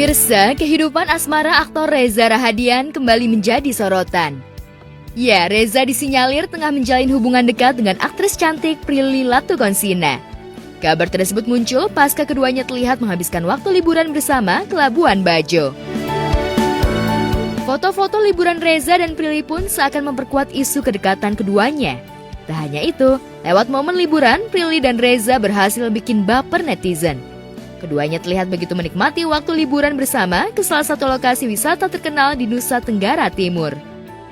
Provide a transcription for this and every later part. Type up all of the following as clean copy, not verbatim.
Pemirsa, kehidupan asmara aktor Reza Rahadian kembali menjadi sorotan. Ya, Reza disinyalir tengah menjalin hubungan dekat dengan aktris cantik Prilly Latuconsina. Kabar tersebut muncul pasca keduanya terlihat menghabiskan waktu liburan bersama ke Labuan Bajo. Foto-foto liburan Reza dan Prilly pun seakan memperkuat isu kedekatan keduanya. Tak hanya itu, lewat momen liburan, Prilly dan Reza berhasil bikin baper netizen. Keduanya terlihat begitu menikmati waktu liburan bersama ke salah satu lokasi wisata terkenal di Nusa Tenggara Timur.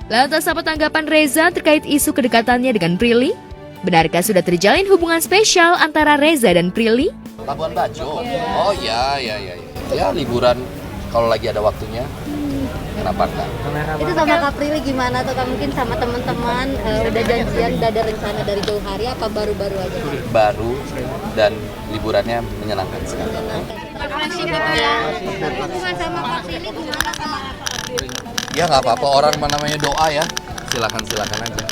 Lantas apa tanggapan Reza terkait isu kedekatannya dengan Prilly? Benarkah sudah terjalin hubungan spesial antara Reza dan Prilly? Labuan Bajo? Oh ya. Ya liburan kalau lagi ada waktunya. Kenapa enggak? Itu sama Kak Prilly gimana tuh Kak? Mungkin sama teman-teman udah janjian, udah ada rencana dari jauh hari apa baru-baru aja? Baru dan liburannya menyenangkan sekali. Refreshing gitu ya. Tapi hubungan sama Kak Prilly gimana Kak? Ya nggak apa-apa, orang namanya doa ya. Silakan aja.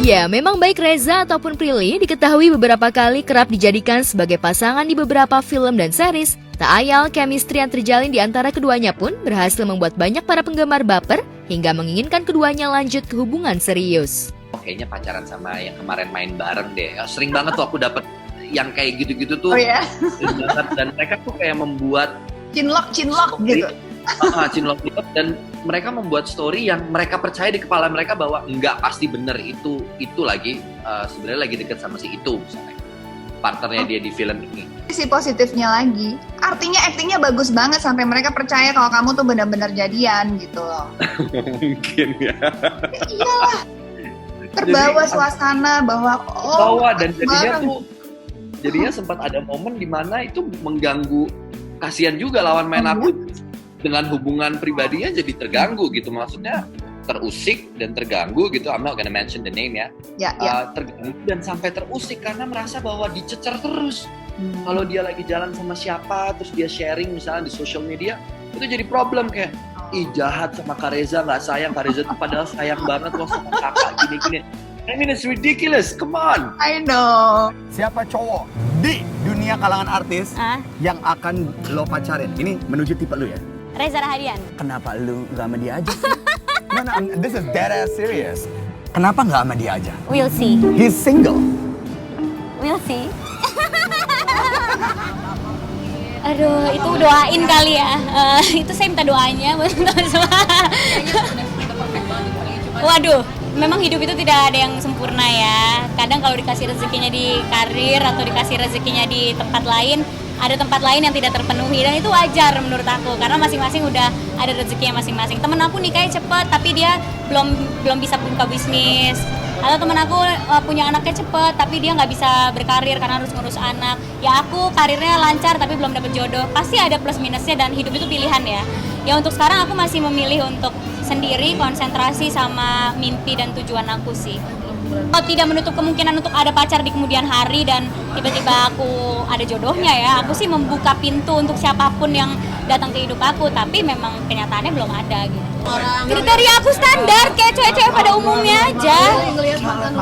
Ya, memang baik Reza ataupun Prilly diketahui beberapa kali kerap dijadikan sebagai pasangan di beberapa film dan series. Tak ayal, chemistry yang terjalin di antara keduanya pun berhasil membuat banyak para penggemar baper hingga menginginkan keduanya lanjut ke hubungan serius. Kayaknya pacaran sama yang kemarin main bareng deh. Sering banget tuh aku dapet yang kayak gitu-gitu tuh. Oh ya? Sering banget. Dan mereka tuh kayak membuat Cinlok gitu. Cinlok dan mereka membuat story yang mereka percaya di kepala mereka bahwa enggak pasti bener itu lagi sebenarnya lagi deket sama si itu misalnya partnernya dia di film ini. Si positifnya lagi, artinya aktingnya bagus banget sampai mereka percaya kalau kamu tuh benar-benar jadian gitu loh. Mungkin ya. Iyalah, terbawa suasana bahwa dan jadinya sempat ada momen di mana itu mengganggu, kasihan juga lawan main aku dengan hubungan pribadinya jadi terganggu gitu, maksudnya terusik dan terganggu gitu. I'm not gonna mention the name ya. Terganggu dan sampai terusik karena merasa bahwa dicecer terus. Kalau dia lagi jalan sama siapa terus dia sharing misalnya di social media, itu jadi problem kayak jahat sama Kak Reza, nggak sayang Kak Reza tuh padahal sayang banget loh sama kakak gini. I mean it's ridiculous, come on. I know. Siapa cowok di dunia kalangan artis yang akan lo pacarin? Ini menuju tipe lu ya? Reza Rahadian. Kenapa lu gak sama dia aja sih? No, this is dead ass serious. Kenapa gak sama dia aja? We'll see. He's single. We'll see. Aduh, itu doain kali ya. Itu saya minta doanya buat teman-teman semua. Waduh, memang hidup itu tidak ada yang sempurna ya. Kadang kalau dikasih rezekinya di karir atau dikasih rezekinya di tempat lain, ada tempat lain yang tidak terpenuhi, dan itu wajar menurut aku karena masing-masing udah ada rezekinya masing-masing. Temen aku nikahnya cepet tapi dia belum bisa buka bisnis. Atau temen aku punya anaknya cepet tapi dia nggak bisa berkarir karena harus ngurus anak. Ya aku karirnya lancar tapi belum dapet jodoh. Pasti ada plus minusnya dan hidup itu pilihan ya. Ya untuk sekarang aku masih memilih untuk sendiri, konsentrasi sama mimpi dan tujuan aku sih. Tidak menutup kemungkinan untuk ada pacar di kemudian hari dan tiba-tiba aku ada jodohnya ya. Aku sih membuka pintu untuk siapapun yang datang ke hidup aku, tapi memang kenyataannya belum ada gitu. Kriteria aku standar kayak cewek-cewek pada umumnya aja.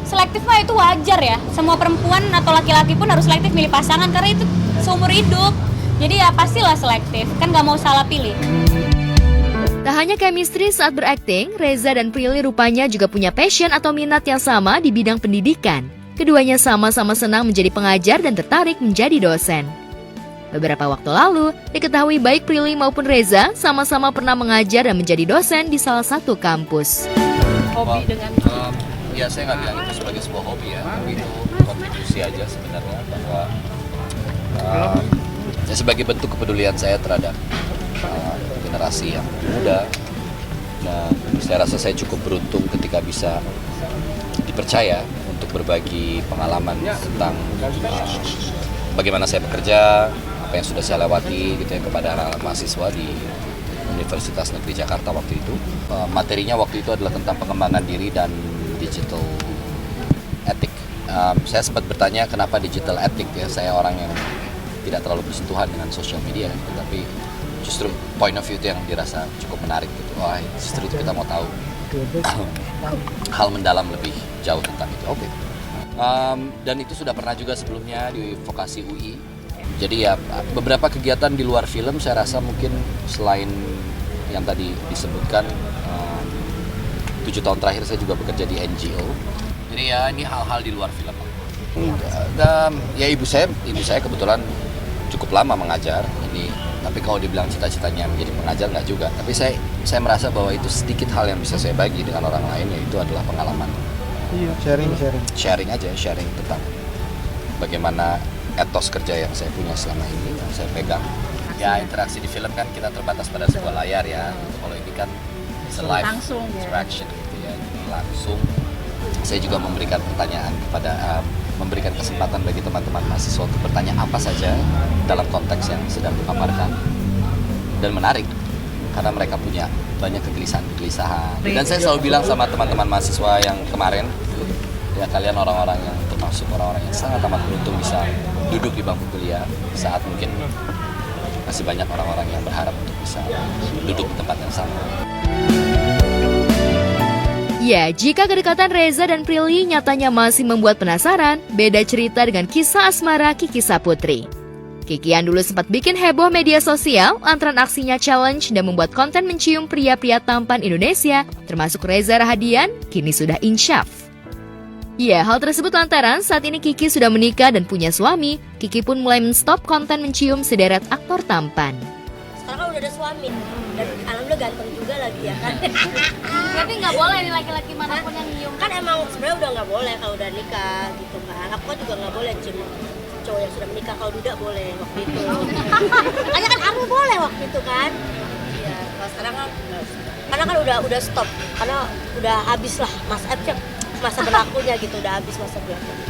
Selektif mah itu wajar ya. Semua perempuan atau laki-laki pun harus selektif milih pasangan karena itu seumur hidup. Jadi ya pastilah selektif, kan gak mau salah pilih. Tak hanya chemistry saat berakting, Reza dan Prilly rupanya juga punya passion atau minat yang sama di bidang pendidikan. Keduanya sama-sama senang menjadi pengajar dan tertarik menjadi dosen. Beberapa waktu lalu, diketahui baik Prilly maupun Reza sama-sama pernah mengajar dan menjadi dosen di salah satu kampus. Hobi dengan ya saya nggak bilang itu sebagai sebuah hobi ya, tapi itu kontribusi aja sebenarnya bahwa sebagai bentuk kepedulian saya terhadap generasi yang muda. Nah, saya rasa saya cukup beruntung ketika bisa dipercaya untuk berbagi pengalaman tentang bagaimana saya bekerja, apa yang sudah saya lewati gitu ya kepada anak-anak mahasiswa di Universitas Negeri Jakarta waktu itu. Materinya waktu itu adalah tentang pengembangan diri dan digital ethic. Saya sempat bertanya kenapa digital ethic ya, saya orang yang tidak terlalu bersentuhan dengan social media, tetapi justru point of view itu yang dirasa cukup menarik gitu. Wah, justru itu kita mau tahu hal mendalam lebih jauh tentang itu. Dan itu sudah pernah juga sebelumnya di Vokasi UI Jadi ya beberapa kegiatan di luar film saya rasa mungkin selain yang tadi disebutkan, 7 tahun terakhir saya juga bekerja di NGO. Jadi ya ini hal-hal di luar film. Dan ya ibu saya kebetulan cukup lama mengajar ini, tapi kalau dibilang cita-citanya menjadi pengajar nggak juga. Tapi saya merasa bahwa itu sedikit hal yang bisa saya bagi dengan orang lain, yaitu adalah pengalaman. Iya, sharing tentang bagaimana etos kerja yang saya punya selama ini, yang saya pegang. Ya interaksi di film kan kita terbatas pada sebuah layar ya. Kalau ini kan live interaction gitu ya, jadi langsung. Saya juga memberikan pertanyaan memberikan kesempatan bagi teman-teman mahasiswa untuk bertanya apa saja dalam konteks yang sedang dipaparkan, dan menarik karena mereka punya banyak kegelisahan. Dan saya selalu bilang sama teman-teman mahasiswa yang kemarin, ya kalian orang-orang yang termasuk orang-orang yang sangat amat beruntung bisa duduk di bangku kuliah saat mungkin masih banyak orang-orang yang berharap untuk bisa duduk di tempat yang sama. Ya, jika kedekatan Reza dan Prilly nyatanya masih membuat penasaran, beda cerita dengan kisah asmara Kiki Saputri. Kiki yang dulu sempat bikin heboh media sosial antara aksinya challenge dan membuat konten mencium pria-pria tampan Indonesia, termasuk Reza Rahadian, kini sudah insyaf. Ya, hal tersebut lantaran saat ini Kiki sudah menikah dan punya suami, Kiki pun mulai menstop konten mencium sederet aktor tampan. Sekarang kan udah ada suami, dan alhamdulillah ganteng juga lagi ya kan. Tapi nggak boleh nih laki-laki manapun yang nyium. Kan emang sebenarnya udah nggak boleh kalau udah nikah gitu kan. Aku kan juga nggak boleh cium cowok yang sudah menikah, kalau duda boleh waktu itu. Makanya kan aku boleh waktu itu kan. Iya, kalau sekarang kan karena kan udah stop, karena udah habis lah masa berlakunya gitu, udah habis masa berlakunya.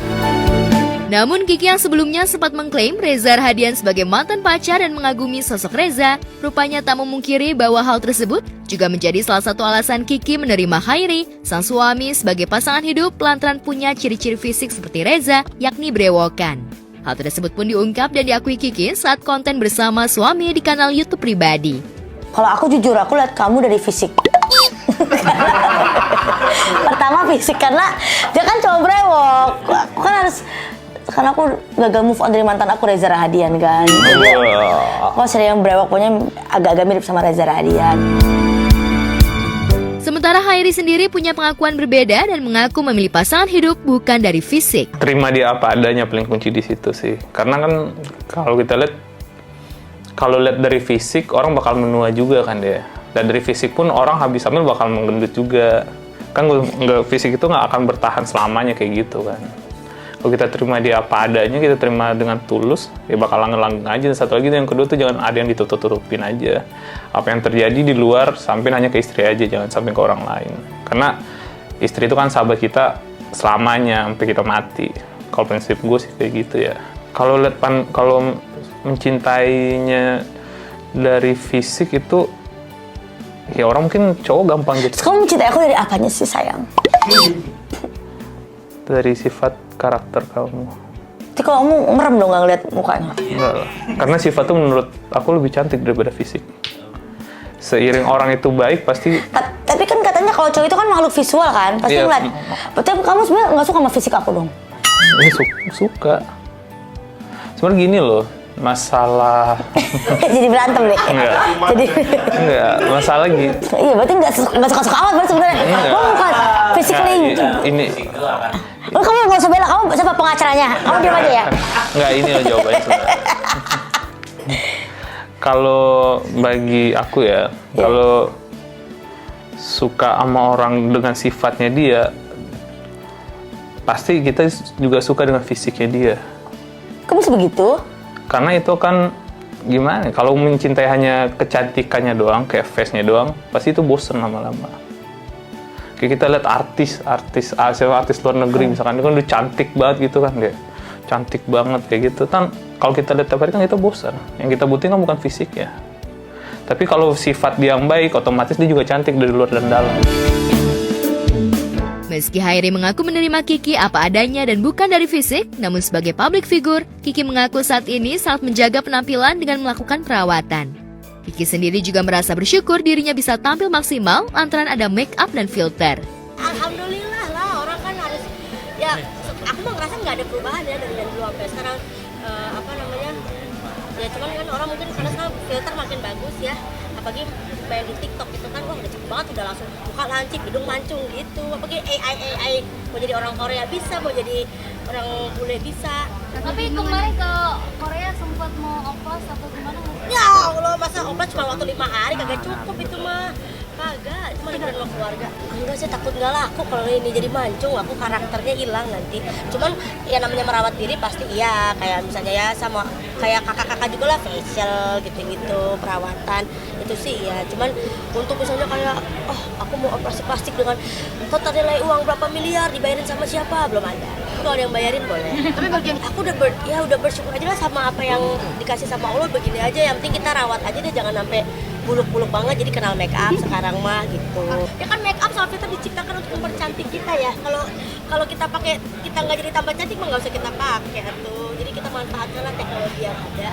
Namun Kiki yang sebelumnya sempat mengklaim Reza Rahadian sebagai mantan pacar dan mengagumi sosok Reza, rupanya tak memungkiri bahwa hal tersebut juga menjadi salah satu alasan Kiki menerima Khairi, sang suami, sebagai pasangan hidup lantaran punya ciri-ciri fisik seperti Reza, yakni brewokan. Hal tersebut pun diungkap dan diakui Kiki saat konten bersama suami di kanal YouTube pribadi. Kalau aku jujur, aku lihat kamu dari fisik. Pertama fisik, karena dia kan cowok brewok. Aku kan harus, karena aku gagal move on dari mantan aku Reza Rahadian kan. Jadi aku sering yang brewok, pokoknya agak-agak mirip sama Reza Rahadian. Sementara Khairi sendiri punya pengakuan berbeda dan mengaku memilih pasangan hidup bukan dari fisik. Terima dia apa adanya paling kunci di situ sih. Karena kan kalau kita lihat, kalau lihat dari fisik orang bakal menua juga kan dia. Dan dari fisik pun orang habis hamil bakal menggendut juga. Kan fisik itu nggak akan bertahan selamanya kayak gitu kan. Kalau kita terima dia apa adanya, kita terima dengan tulus, ya bakal langgeng-langgeng aja. Dan satu lagi yang kedua tuh jangan ada yang ditutup-tutupin aja. Apa yang terjadi di luar, sampai hanya ke istri aja, jangan sampai ke orang lain. Karena istri itu kan sahabat kita selamanya, sampai kita mati. Kalau prinsip gue sih kayak gitu ya. Kalau kalau mencintainya dari fisik itu, ya orang mungkin cowok gampang gitu. Kamu mencintai aku dari apanya sih sayang? Dari sifat karakter kamu. Jadi kalau kamu merem dong nggak ngeliat mukanya? Enggak lah. Karena sifat tuh menurut aku lebih cantik daripada fisik. Seiring orang itu baik pasti. Tapi kan katanya kalau cowok itu kan makhluk visual kan, pasti ngeliat. Berarti kamu sebenarnya nggak suka sama fisik aku dong? Suka. Sebenarnya gini loh, masalah. Jadi berantem nih. Enggak, masalah gitu. Iya, berarti nggak suka-suka amat berarti sebenarnya. Kamu bukan physically. Ini. Oh, kamu nggak usah bela, kamu siapa pengacaranya? Kamu diam aja ya. Enggak, ini loh jawabannya sebenarnya. Kalau bagi aku ya, kalau suka sama orang dengan sifatnya dia, pasti kita juga suka dengan fisiknya dia. Kamu sebegitu? Karena itu kan gimana? Kalau mencintai hanya kecantikannya doang, kayak face-nya doang, pasti itu bosen lama-lama. Kayak kita lihat artis luar negeri misalkan, dia kan udah cantik banget gitu kan dia. Cantik banget kayak gitu. Kan kalau kita lihat tiap hari kan kita bosan. Yang kita butuhin kan bukan fisik ya. Tapi kalau sifat dia yang baik, otomatis dia juga cantik dari luar dan dalam. Meski Khairi mengaku menerima Kiki apa adanya dan bukan dari fisik, namun sebagai public figure, Kiki mengaku saat ini sangat menjaga penampilan dengan melakukan perawatan. Kiki sendiri juga merasa bersyukur dirinya bisa tampil maksimal antara ada make up dan filter. Alhamdulillah lah, orang kan harus, ya aku mah ngerasa nggak ada perubahan ya dari dulu sampai sekarang. Ya cuman kan orang mungkin karena sekarang filter makin bagus ya, apalagi main di TikTok itu kan, wah udah cepet banget, udah langsung buka lancip, hidung mancung gitu. Apalagi AI, mau jadi orang Korea bisa, mau jadi orang bule bisa. Tapi kemarin ke Korea sempat mau oplos atau gimana? Ya Allah, masa oplos cuma waktu 5 hari kagak cukup itu mah. Kagak, cuma liburan sama keluarga. Enggak sih, takut nggak laku kalau ini jadi mancung, aku karakternya hilang nanti. Cuman ya namanya merawat diri pasti iya, kayak misalnya ya sama kayak kakak-kakak juga lah, facial gitu-gitu, perawatan itu sih ya. Cuman untuk misalnya kayak aku mau operasi plastik dengan total nilai uang berapa miliar, dibayarin sama siapa, belum ada. Kalau ada yang bayarin boleh. Tapi bagian aku udah bersyukur aja lah sama apa yang dikasih sama Allah, begini aja. Yang penting kita rawat aja deh, jangan sampai buluk-buluk banget jadi kenal make up sekarang mah gitu. Ya kan make up sama filter diciptakan untuk mempercantik kita ya. Kalau kita pakai, kita nggak jadi tambah cantik mah nggak usah kita pakai tuh. Jadi kita manfaatkanlah teknologi yang ada.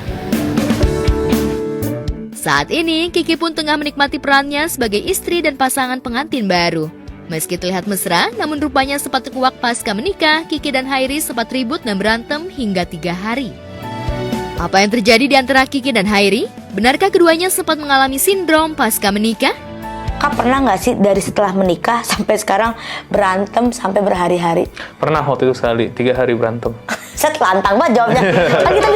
Saat ini, Kiki pun tengah menikmati perannya sebagai istri dan pasangan pengantin baru. Meski terlihat mesra, namun rupanya sempat terkuak pasca menikah, Kiki dan Hairi sempat ribut dan berantem hingga 3 hari. Apa yang terjadi di antara Kiki dan Hairi? Benarkah keduanya sempat mengalami sindrom pasca menikah? Kak pernah nggak sih dari setelah menikah sampai sekarang berantem sampai berhari-hari? Pernah waktu itu sekali, 3 hari berantem. Set lantang banget jawabnya. Kan kita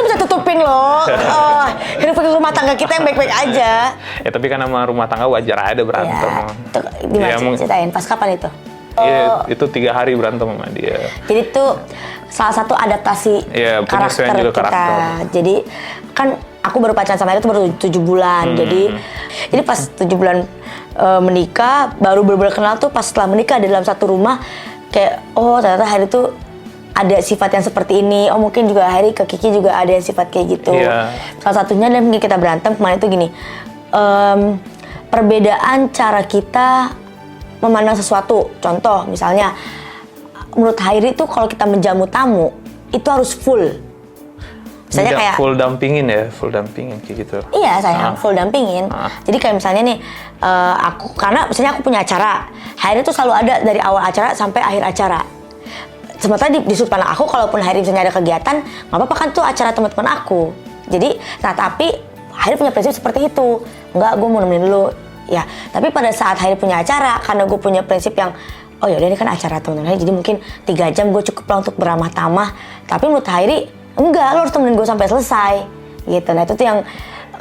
bisa tutupin loh. Hidup rumah tangga kita yang baik-baik aja. Ya tapi kan sama rumah tangga wajar ada berantem. Ya, itu gimana Ya, ceritain, pas kapan itu? Iya, itu 3 hari berantem sama dia. Jadi itu salah satu adaptasi Iya, penyesuaian karakter juga kita. karakter. Jadi kan aku baru pacaran sama dia itu baru 7 bulan. Jadi pas 7 bulan menikah, baru benar-benar kenal tuh pas setelah menikah di dalam satu rumah. Kayak ternyata Hairi tuh ada sifat yang seperti ini. Mungkin juga Hairi ke Kiki juga ada yang sifat kayak gitu. Iya. Salah satunya dan mungkin kita berantem kemarin itu gini. Perbedaan cara kita memandang sesuatu. Contoh misalnya, menurut Hairi tuh kalau kita menjamu tamu itu harus full. Misalnya Enggak, kayak full dampingin kayak gitu. iya sayang, full dampingin. Jadi kayak misalnya nih, karena misalnya aku punya acara, Hairi tuh selalu ada dari awal acara sampai akhir acara. Sementara di sudut pandang aku, kalaupun Hairi misalnya ada kegiatan, nggak apa-apa kan tuh acara teman-teman aku. Jadi, tapi Hairi punya prinsip seperti itu. Enggak, gue mau nemenin dulu. Ya, tapi pada saat Hairi punya acara, karena gue punya prinsip yang yaudah ini kan acara teman-teman Hairi, jadi mungkin 3 jam gue cukup lah untuk beramah tamah. Tapi menurut Hairi, enggak, lo harus temenin gue sampai selesai. Gitu, nah itu tuh yang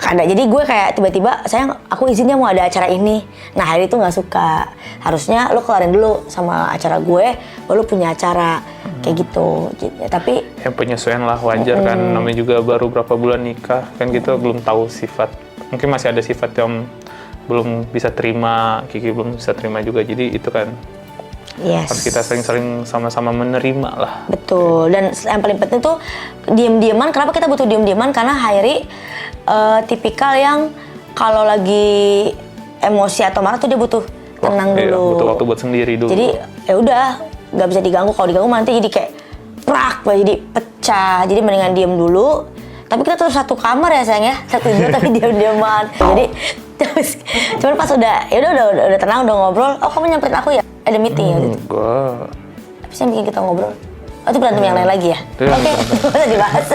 jadi gue kayak tiba-tiba, sayang aku izinnya mau ada acara ini. Nah Hairi tuh nggak suka. Harusnya lo kelarin dulu sama acara gue, baru punya acara kayak gitu. Tapi ya penyesuaian lah, wajar kan. Namanya juga baru berapa bulan nikah kan, kita belum tahu sifat. Mungkin masih ada sifat yang belum bisa terima, Kiki belum bisa terima juga. Jadi itu kan harus kita sering-sering sama-sama menerima lah. Betul. Dan yang paling penting tuh diam-diaman. Kenapa kita butuh diam-diaman? Karena Hairi tipikal yang kalau lagi emosi atau marah tuh dia butuh tenang dulu. Iya, butuh waktu buat sendiri dulu. Jadi ya udah, nggak bisa diganggu. Kalau diganggu nanti jadi kayak prak, jadi pecah. Jadi mendingan diem dulu. Tapi kita tuh satu kamar ya sayang ya, satu tidur tapi diam-diaman. Jadi terus cuman pas udah tenang, udah ngobrol. Kamu nyamperin aku ya? Ada meeting ya gitu. Enggak. Tapi yang bikin kita ngobrol. Itu berantem yang lain lagi ya? Oke, bisa dibahas.